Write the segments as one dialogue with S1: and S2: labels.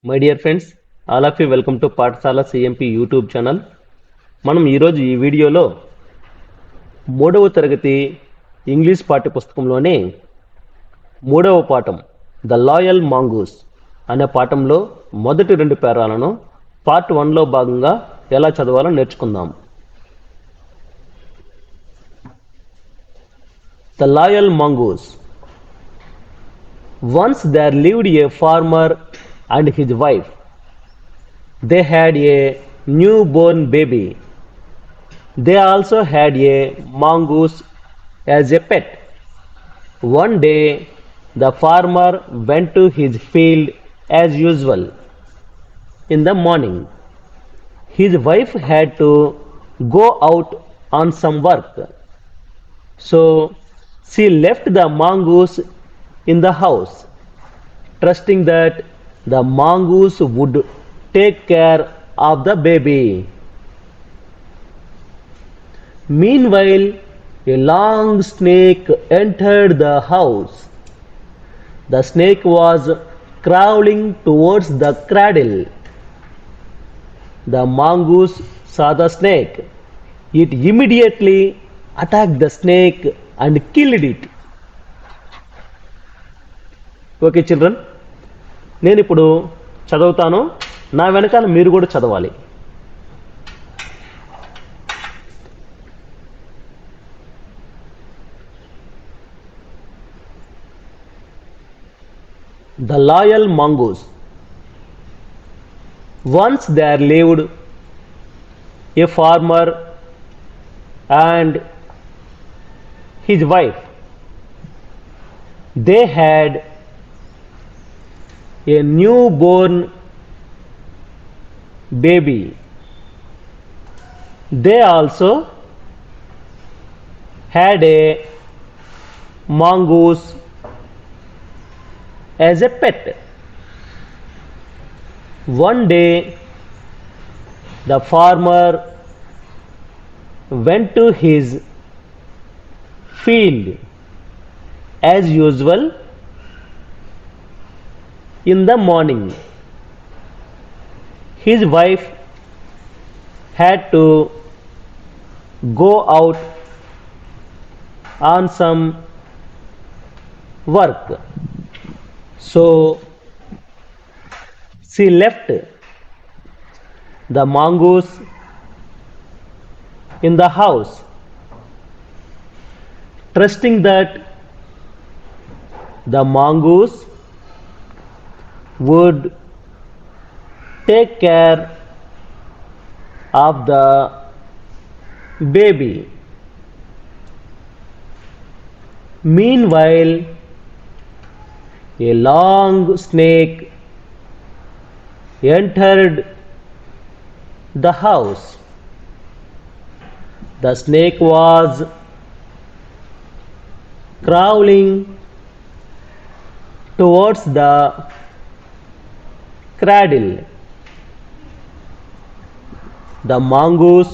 S1: My dear friends, all of you welcome to పాఠశాల CMP YouTube channel. మనం ఈరోజు ఈ వీడియోలో 3వ తరగతి ఇంగ్లీష్ పాఠ్యపుస్తకంలోని 3వ పాఠం ద లాయల్ మాంగూస్ అనే పాఠంలో మొదటి 2 పేరాలను పార్ట్ 1లో భాగంగా ఎలా చదవాలో నేర్చుకుందాం. The loyal mongoose. Once there lived a farmer and his wife. They had a newborn baby. They also had a mongoose as a pet. One day, the farmer went to his field as usual. In the morning, his wife had to go out on some work. So, she left the mongoose in the house, trusting that the mongoose would take care of the baby. Meanwhile, a long snake entered the house. The snake was crawling towards the cradle. The mongoose saw the snake. It immediately attacked the snake and killed it. Okay children, నేను ఇప్పుడు చదువుతాను, నా వెనకాల మీరు కూడా చదవాలి. The loyal mongoose. Once there lived a farmer and his wife. They had a newborn baby. They also had a mongoose as a pet. One day, the farmer went to his field as usual. In the morning, his wife had to go out on some work. So, she left the mongoose in the house, trusting that the mongoose would take care of the baby. Meanwhile, a long snake entered the house. The snake was crawling towards the cradle. The mongoose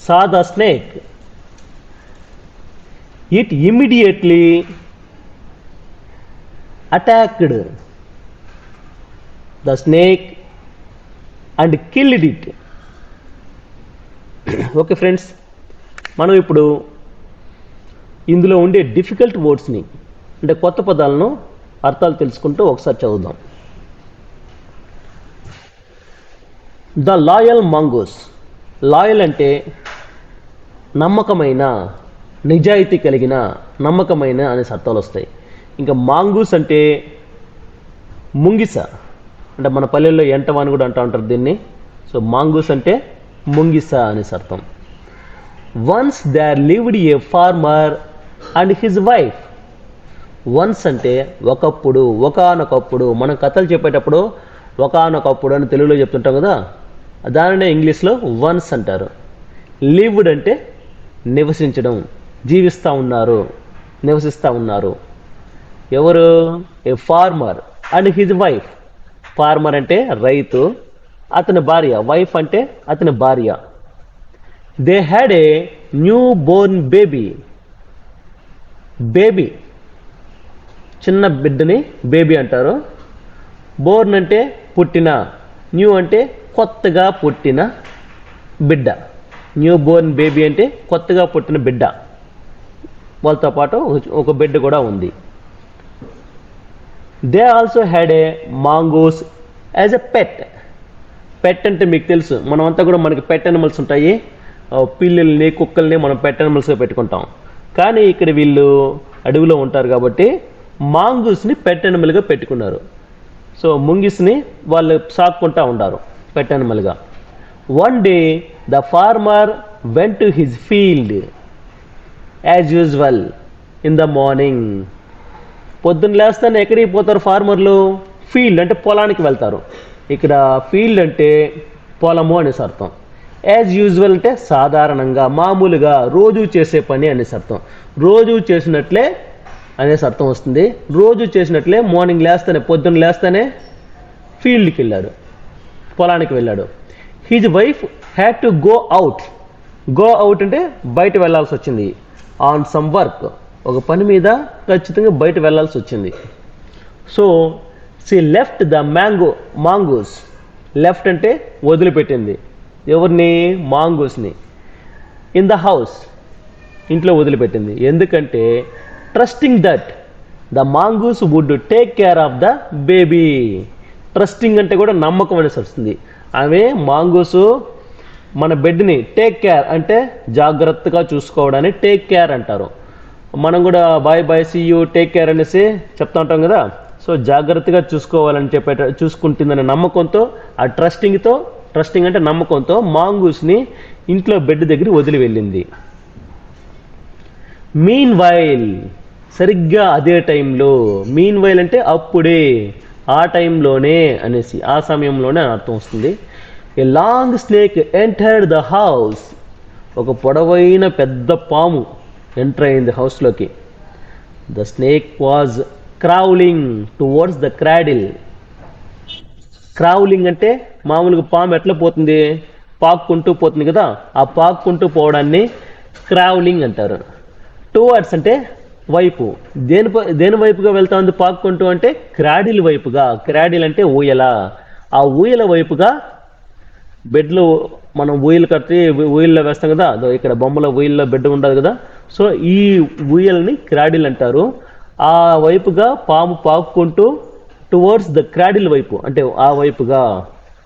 S1: saw the snake. It immediately attacked the snake and killed it. Okay friends, మనం ఇప్పుడు ఇందులో ఉండే difficult వర్డ్స్ని, అంటే కొత్త పదాలను అర్థాలు తెలుసుకుంటూ ఒకసారి చదువుదాం. The loyal mongoose. లాయల్ అంటే నమ్మకమైన, నిజాయితీ కలిగిన, నమ్మకమైన అనే అర్థాలు వస్తాయి. ఇంకా మాంగూస్ అంటే ముంగిస, అంటే మన పల్లెల్లో ఎంటవాని కూడా అంటూ ఉంటారు దీన్ని. సో మాంగూస్ అంటే ముంగిస అనే అర్థం. Once there lived a farmer and his wife. Once అంటే ఒకప్పుడు, ఒకానొకప్పుడు. మనం కథలు చెప్పేటప్పుడు ఒకానొకప్పుడు అని తెలుగులో చెప్తుంటాం కదా, దానినే ఇంగ్లీష్లో వన్స్ అంటారు. లివ్డ్ అంటే నివసించడం, జీవిస్తూ ఉన్నారు, నివసిస్తూ ఉన్నారు. ఎవరు? A farmer and his wife. Farmer అంటే రైతు, అతని భార్య. వైఫ్ అంటే అతని భార్య. They had a new born baby. Baby చిన్న బిడ్డని బేబీ అంటారు. బోర్న్ అంటే పుట్టిన, న్యూ అంటే కొత్తగా పుట్టిన బిడ్డ. న్యూ బోర్న్ బేబీ అంటే కొత్తగా పుట్టిన బిడ్డ. వాళ్ళతో పాటు ఒక బిడ్డ కూడా ఉంది. They also had a mongoose as a pet. Pet అంటే మీకు తెలుసు, మనమంతా కూడా మనకి పెట్ అనిమల్స్ ఉంటాయి. పిల్లుల్ని, కుక్కల్ని మనం పెట్ అనిమల్స్గా పెట్టుకుంటాం. కానీ ఇక్కడ వీళ్ళు అడవిలో ఉంటారు కాబట్టి మాంగూస్ని పెట్ అనిమల్గా పెట్టుకున్నారు. సో ముంగిస్ని వాళ్ళు సాక్కుంటా ఉంటారు పెట్ అనిమల్గా. One day the farmer went to his field as usual in the morning. పొద్దున్న లేస్తానే ఎక్కడికి పోతారు ఫార్మర్లు? ఫీల్డ్ అంటే పొలానికి వెళ్తారు. ఇక్కడ ఫీల్డ్ అంటే పొలము అనేసి అర్థం. యాజ్ యూజువల్ అంటే సాధారణంగా, మామూలుగా, రోజు చేసే పని అనేసి అర్థం. రోజు చేసినట్లే అనేసి అర్థం వస్తుంది. రోజు చేసినట్లే మార్నింగ్ లేస్తానే, పొద్దున్న లేస్తానే ఫీల్డ్కి వెళ్ళాడు, పొలానికి వెళ్ళాడు. His wife had to go out. Go out అంటే బయట వెళ్ళాల్సి వచ్చింది. ఆన్ సమ్ వర్క్, ఒక పని మీద ఖచ్చితంగా బయట వెళ్ళాల్సి వచ్చింది. So she left the mongoose. Left అంటే వదిలిపెట్టింది. ఎవరిని? మాంగూస్ని. ఇన్ ద హౌస్, ఇంట్లో వదిలిపెట్టింది. ఎందుకంటే trusting that the mongoose would take care of the baby. Trusting అంటే కూడా నమ్మకం అనేసి వస్తుంది. ఆమె మాంగూసు మన బిడ్డని టేక్ కేర్ అంటే జాగ్రత్తగా చూసుకోవడాన్ని టేక్ కేర్ అంటారు. మనం కూడా bye bye see you take care అనేసి చెప్తా ఉంటాం కదా. సో జాగ్రత్తగా చూసుకోవాలని చూసుకుంటుందనే నమ్మకంతో, ఆ ట్రస్టింగ్ అంటే నమ్మకంతో మాంగూస్ని ఇంట్లో బెడ్ దగ్గర వదిలి వెళ్ళింది. మీన్ వైల్, సరిగ్గా అదే టైంలో. మీన్ వైల్ అంటే అప్పుడే, ఆ టైంలోనే అనేసి, ఆ సమయంలోనే అర్థం వస్తుంది. A long snake entered the house. ఒక పొడవైన పెద్ద పాము ఎంటర్ అయింది హౌస్లోకి. The snake was crawling towards the cradle. Crawling అంటే మామూలుగా పాము ఎట్లా పోతుంది? పాక్కుంటూ పోతుంది కదా, ఆ పాక్కుంటూ పోవడాన్ని క్రౌలింగ్ అంటారు. టువర్డ్స్ అంటే వైపు. దేని వైపుగా వెళ్తా ఉంది పాక్కుంటూ అంటే? క్రాడిల్ వైపుగా. క్రాడిల్ అంటే ఊయల. ఆ ఊయల వైపుగా, బెడ్లో మనం ఊయలు కట్టి ఊయల్లో వేస్తాం కదా, ఇక్కడ బొమ్మలో ఊయల్లో బెడ్ ఉండదు కదా. సో ఈ ఊయల్ని క్రాడిల్ అంటారు. ఆ వైపుగా పాము పాక్కుంటూ టువర్డ్స్ ద క్రాడిల్ వైపు అంటే ఆ వైపుగా.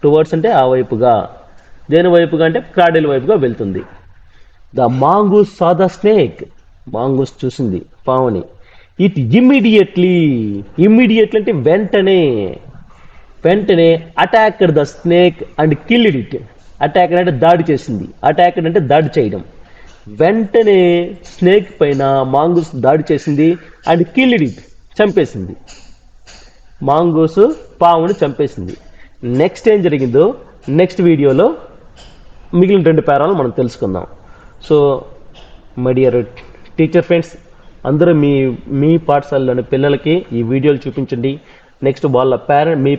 S1: టువర్డ్స్ అంటే ఆ వైపుగా. దేని వైపుగా అంటే క్రాడిల్ వైపుగా వెళ్తుంది. The mongoose saw the snake. Mongoose చూసింది పాముని. ఇట్ ఇమ్మీడియట్లీ అంటే వెంటనే attacked the snake and killed it. Attacked అంటే దాడి చేసింది. అటాక్డ్ అంటే దాడి చేయడం. వెంటనే స్నేక్ పైన మాంగూస్ దాడి చేసింది. అండ్ కిల్డ్ ఇట్, చంపేసింది. మాంగూస్ పాముని చంపేసింది. నెక్స్ట్ ఏం జరిగిందో నెక్స్ట్ వీడియోలో మిగిలిన 2 పేరాలు మనం తెలుసుకుందాం. So my dear teacher friends, అందరూ మీ పాఠశాలలోని పిల్లలకి ఈ వీడియోలు చూపించండి. నెక్స్ట్ వాళ్ళ మీ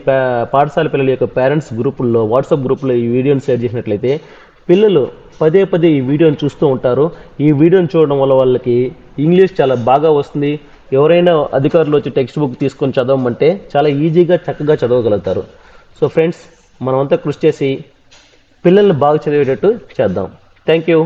S1: పాఠశాల పిల్లల యొక్క పేరెంట్స్ గ్రూపుల్లో, వాట్సాప్ గ్రూపుల్లో ఈ వీడియోని షేర్ చేసినట్లయితే పిల్లలు పదే ఈ వీడియోని చూస్తూ ఉంటారు. ఈ వీడియోని చూడడం వల్ల వాళ్ళకి ఇంగ్లీష్ చాలా బాగా వస్తుంది. ఎవరైనా అధికారులు వచ్చి టెక్స్ట్ బుక్ తీసుకొని చదవమంటే చాలా ఈజీగా, చక్కగా చదవగలుగుతారు. సో ఫ్రెండ్స్, మనమంతా కృషి చేసి పిల్లల్ని బాగా చదివేటట్టు చేద్దాం. Thank you.